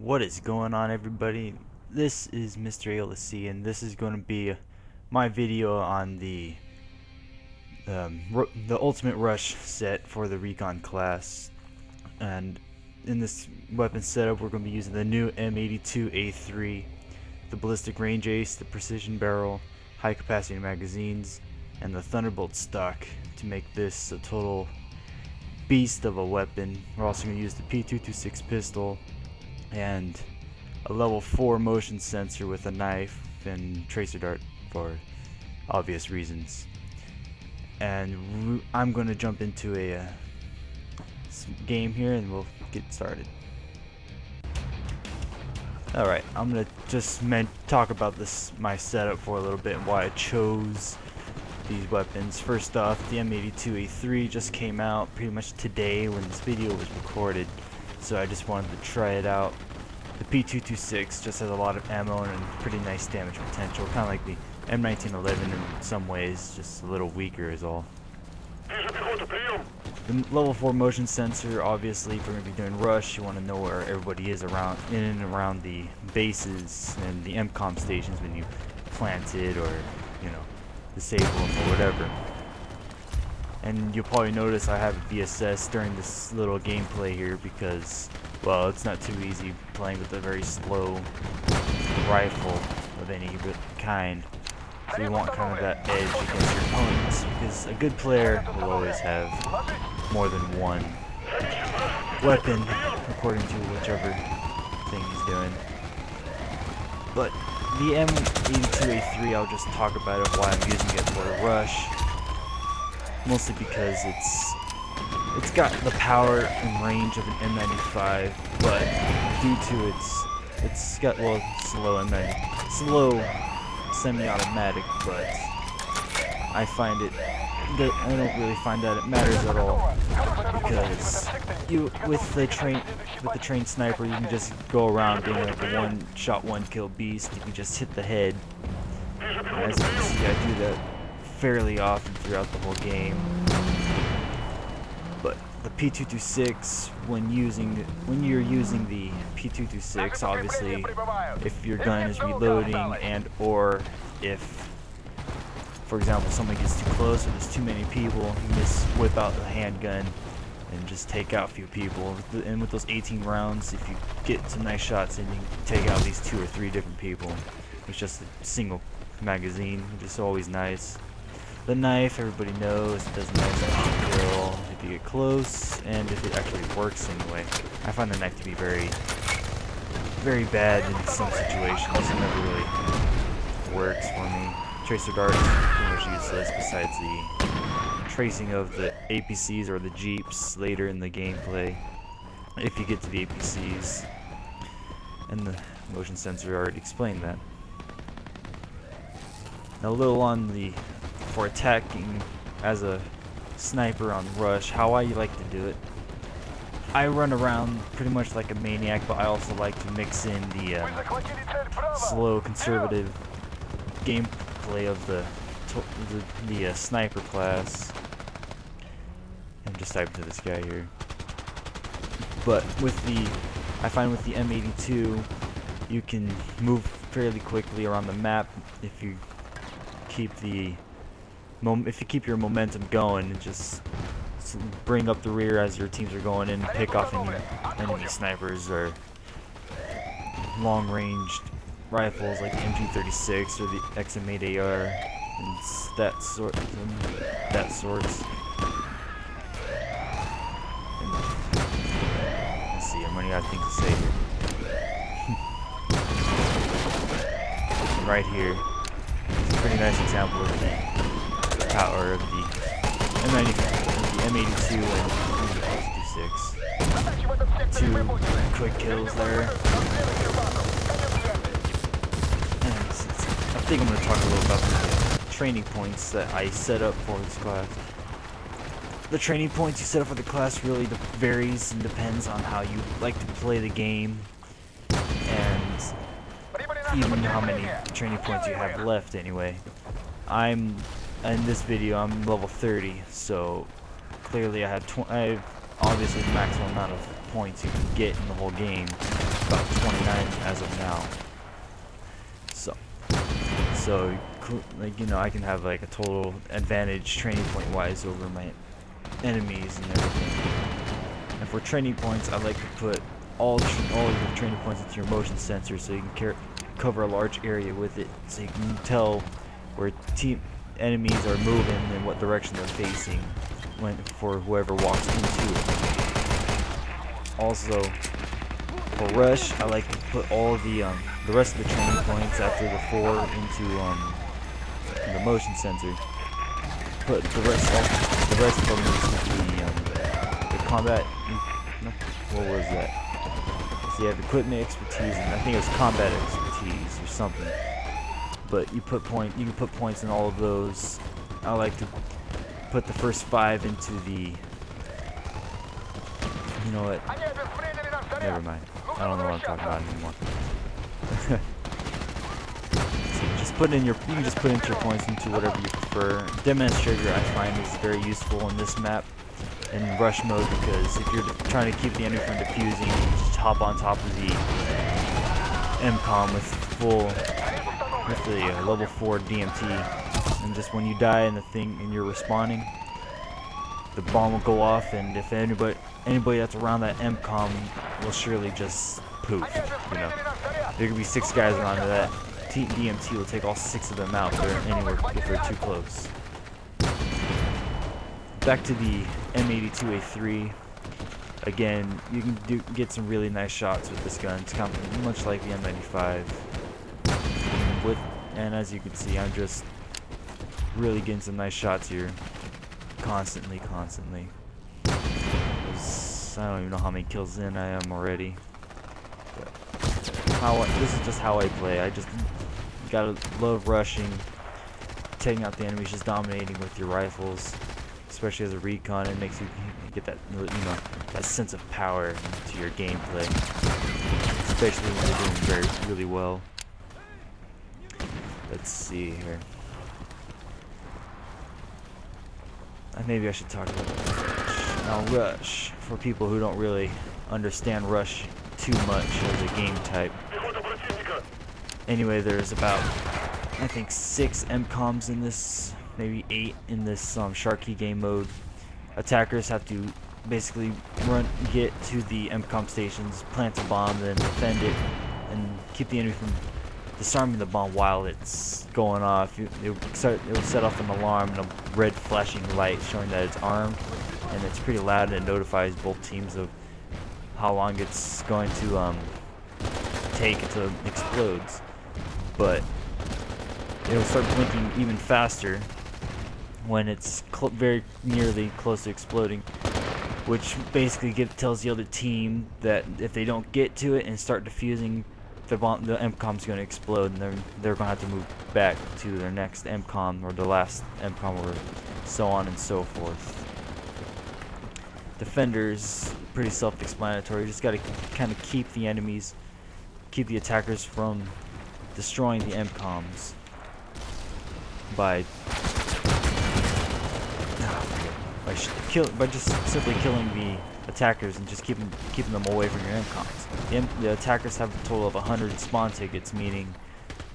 What is going on, everybody? This is Mr. ALC, and this is going to be my video on the Ultimate Rush set for the Recon class. And in this weapon setup, we're going to be using the new M82A3, the ballistic range ace, the precision barrel, high capacity magazines, and the Thunderbolt stock to make this a total beast of a weapon. We're also going to use the P226 pistol and a level 4 motion sensor with a knife and tracer dart for obvious reasons. And I'm going to jump into a game here and we'll get started. Alright, I'm going to just talk about my setup for a little bit and why I chose these weapons. First off, the M82A3 just came out pretty much today when this video was recorded, so I just wanted to try it out. The P226 just has a lot of ammo and pretty nice damage potential, kind of like the M1911 in some ways, just a little weaker is all. The level 4 motion sensor, obviously, if we're going to be doing rush, you want to know where everybody is in and around the bases and the MCOM stations when you plant it or, disable them or whatever. And you'll probably notice I have a VSS during this little gameplay here because, well, it's not too easy playing with a very slow rifle of any kind. So you want kind of that edge against your opponents, because a good player will always have more than one weapon according to whichever thing he's doing. But the M82A3, I'll just talk about it, why I'm using it for a rush. Mostly because it's got the power and range of an M95, but due to it's got slow semi-automatic, but I find I don't really find that it matters at all, because with the trained sniper you can just go around being like a one-shot, one-kill beast. You can just hit the head. As you can see, I do that fairly often throughout the whole game. But the P226, when you're using the P226, obviously, if your gun is reloading and or if, for example, someone gets too close or there's too many people, you can just whip out the handgun and just take out a few people. And with those 18 rounds, if you get some nice shots in, you can take out at least 2 or 3 different people with just a single magazine, which is always nice. The knife, everybody knows, it does a nice kill if you get close, and if it actually works anyway. I find the knife to be very, very bad in some situations. It never really works for me. Tracer dart is pretty much useless besides the tracing of the APCs or the Jeeps later in the gameplay, if you get to the APCs. And the motion sensor already explained that. Now a little on for attacking as a sniper on rush, how I like to do it. I run around pretty much like a maniac, but I also like to mix in the slow, conservative gameplay of the sniper class. And just type to this guy here. But I find with the M82, you can move fairly quickly around the map if you keep your momentum going and just bring up the rear as your teams are going in and pick off any enemy snipers or long-ranged rifles like the MG36 or the XM8AR and that sort. Let's see, I'm running out of things to say here. Right here. Pretty nice example of the power of the M82 and the P226. 2 quick kills there. And I think I'm going to talk a little about the training points that I set up for this class. The training points you set up for the class really varies and depends on how you like to play the game, and even how many training points you have left anyway. In this video I'm level 30, so clearly I have obviously the maximum amount of points you can get in the whole game. about 29 as of now. So like, you know, I can have like a total advantage training point wise over my enemies and everything. And for training points, I like to put all of your training points into your motion sensor, so you can cover a large area with it, so you can tell where enemies are moving and what direction they're facing for whoever walks into it. Also, for rush, I like to put all of the rest of the training points after the 4 into the motion sensor. Put the rest of them into the combat. What was that? So you have equipment expertise, and I think it was combat expertise or something. But you can put points in all of those. I like to put the first 5 into the. You know what? Never mind. I don't know what I'm talking about anymore. So you can just put your points into whatever you prefer. Demonstrator I find is very useful in this map in rush mode, because if you're trying to keep the enemy from defusing, you just hop on top of the MCOM with the level 4 DMT, and just when you die in the thing and you're respawning, the bomb will go off, and if anybody that's around that MCOM will surely just poof. You know, there could be 6 guys around that. DMT will take all 6 of them out if they're too close. Back to the M82A3. Again, you can get some really nice shots with this gun. It's kind of much like the M95. And as you can see, I'm just really getting some nice shots here. Constantly. I don't even know how many kills in I am already. But this is just how I play. I just gotta love rushing, taking out the enemies, just dominating with your rifles. Especially as a recon, it makes you get that, you know, that sense of power to your gameplay. Especially when you're doing really well. Let's see here. Maybe I should talk about rush. Now, rush, for people who don't really understand rush too much as a game type. Anyway, there's about, I think, 6 MCOMs in this, maybe 8 in this Sharqi game mode. Attackers have to basically get to the MCOM stations, plant a bomb, then defend it, and keep the enemy from disarming the bomb while it's going off. It will set off an alarm and a red flashing light showing that it's armed, and it's pretty loud, and it notifies both teams of how long it's going to take until it explodes. But it'll start blinking even faster when it's very nearly close to exploding, which basically tells the other team that if they don't get to it and start defusing, the MCOM's going to explode, and they're going to have to move back to their next MCOM or the last MCOM, or so on and so forth. Defenders, pretty self-explanatory. Just got to kind of keep the attackers from destroying the MCOMs by just simply killing the attackers and just keeping them away from your MCOMs. The attackers have a total of 100 spawn tickets, meaning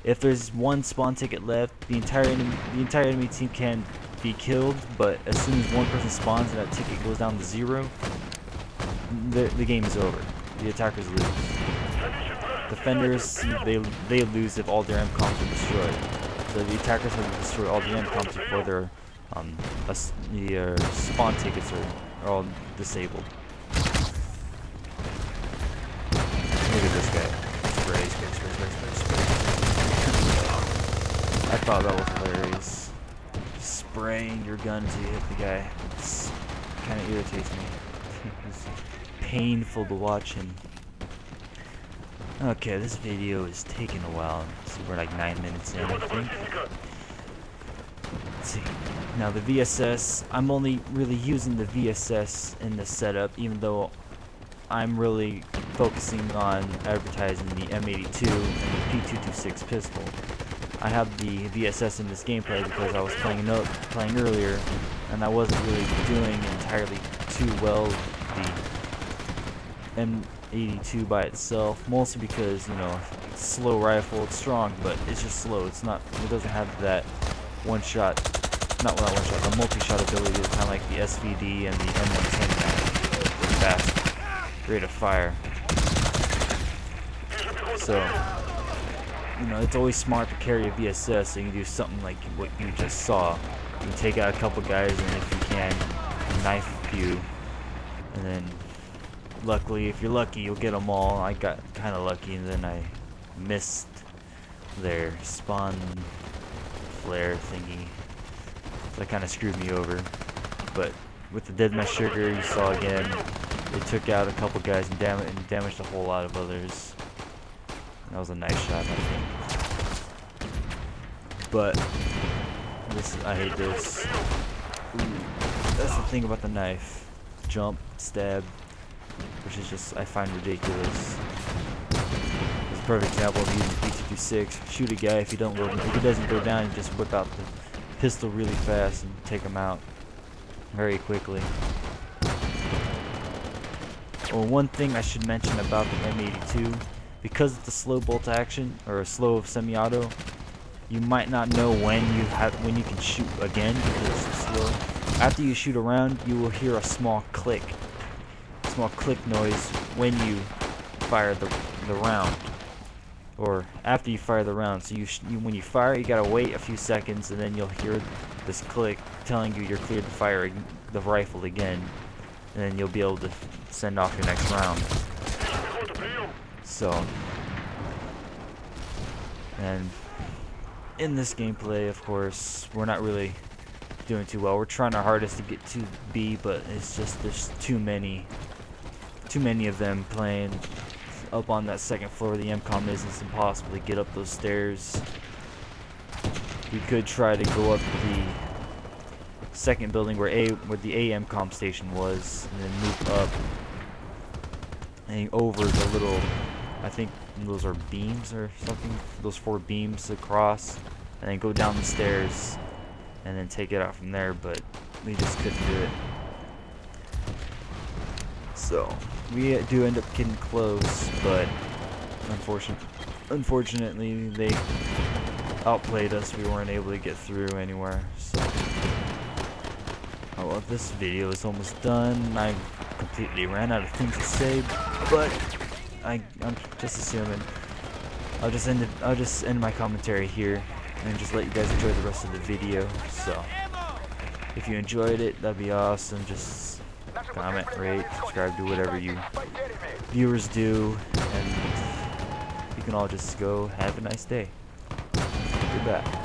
if there's 1 spawn ticket left, the entire enemy team can be killed, but as soon as 1 person spawns and that ticket goes down to 0, the game is over. The attackers lose. Defenders, they lose if all their MCOMs are destroyed. So the attackers have to destroy all the MCOMs before their spawn tickets are all disabled. Look at this guy. Spray. I thought that was hilarious. Just spraying your gun until you hit the guy. It kind of irritates me. It's painful to watch him. Okay, this video is taking a while. So we're like 9 minutes in, I think. Let's see. Now the VSS, I'm only really using the VSS in this setup, even though I'm really focusing on advertising the M82 and the P226 pistol. I have the VSS in this gameplay because I was playing earlier, and I wasn't really doing entirely too well the 82 by itself, mostly because, you know, it's a slow rifle, it's strong, but it's just slow. It doesn't have that one-shot, not one shot, the multi-shot ability, kind of like the SVD and the M110 with fast rate of fire. So, you know, it's always smart to carry a VSS so you can do something like what you just saw. You can take out a couple guys, and if you can, knife a few, and then luckily, if you're lucky, you'll get them all. I got kind of lucky, and then I missed their spawn flare thingy. So that kind of screwed me over. But with the deathmatch sugar, you saw again, it took out a couple guys and damaged a whole lot of others. That was a nice shot, I think. But I hate this. Ooh, that's the thing about the knife. Jump, stab, which is just, I find ridiculous. It's a perfect example of using P226. Shoot a guy, if he doesn't go down, you just whip out the pistol really fast and take him out very quickly. Well, one thing I should mention about the M82, because it's a slow bolt action or a slow semi-auto, you might not know when you can shoot again because it's slow. After you shoot around, you will hear a small click noise when you fire the round, or after you fire the round. So when you fire, you gotta wait a few seconds, and then you'll hear this click telling you you're cleared to fire the rifle again, and then you'll be able to send off your next round. So, and in this gameplay, of course, we're not really doing too well. We're trying our hardest to get to B, but it's just there's too many of them playing up on that second floor where the MCOM is. It's impossible to get up those stairs. We could try to go up the second building where the AMCOM station was, and then move up and over the little, I think those are beams or something, those 4 beams across, and then go down the stairs and then take it out from there, but we just couldn't do it. So we do end up getting close, but unfortunately they outplayed us. We weren't able to get through anywhere. So, oh well, this video is almost done. I completely ran out of things to say, but I'm just assuming I'll just end my commentary here and just let you guys enjoy the rest of the video. So if you enjoyed it, that'd be awesome. Just comment, rate, subscribe, do whatever you viewers do, and you can all just go have a nice day. Goodbye.